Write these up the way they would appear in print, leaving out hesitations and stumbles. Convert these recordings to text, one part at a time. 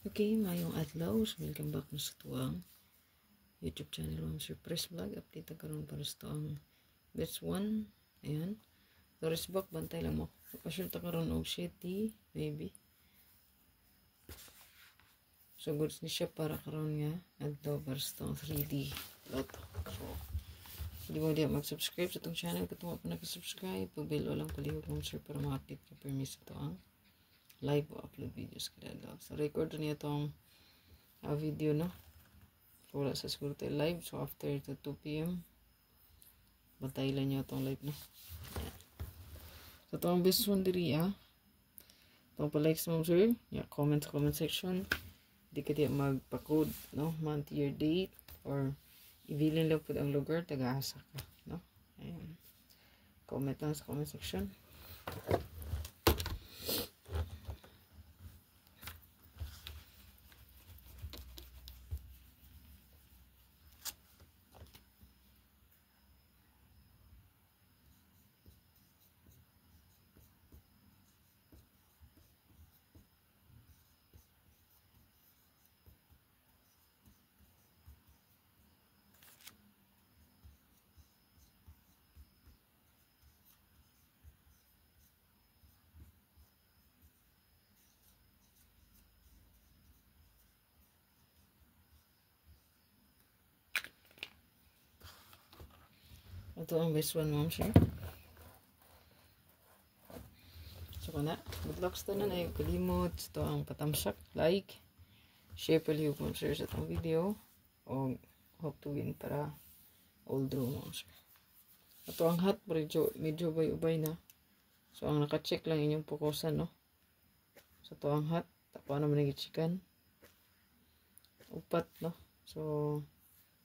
Okay, mayong adlaw. So, welcome back na sa tuwang YouTube channel Ma'am Surprise Vlog. Update karon para sa tuwang batch 1. Ayan. So, back, bantay lang mo. Pasyunta karon og Shetty, maybe. So, goods ni siya para karon nga adlaw para sa tuwang 3D loto. So, hindi mo diya mag-subscribe sa itong channel. Kung mo pa nag-subscribe, pag-bell o lang palihog Ma'am Sir para ma-update ka permis sa tuwang live o upload videos kada adlaw. So, record niya itong video, no? So, wala sa siguro tayo live. So, after 2 p.m. bantay lang nyo itong live, no? Ayan. So, itong best one diri, itong pa-likes mo, sir. Yeah, comment sa comment section. Hindi ka diya magpa-code, no? Month, year, date. Or, ibilin lang po ang lugar. Taga-asa ka, no? Ayan. Comment lang sa comment section. Ito ang best one, Ma'am Sir. So, kana. Good luck sa tanan. Ay, kalimot. Ito ang patamsak. Like. Share palihog, Ma'am Sir, sa itong video. O, hope to win para all draw, Ma'am Sir. Ito ang hot. Medyo ubay na. So, ang nakacheck lang inyong pukusan, no? So, ito ang hot. Tapo naman nag-chicken. Upat, no? So,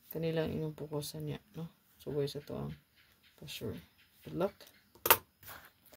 kanila inyong pukusan niya, no? So, guys, ito ang for sure. Good luck.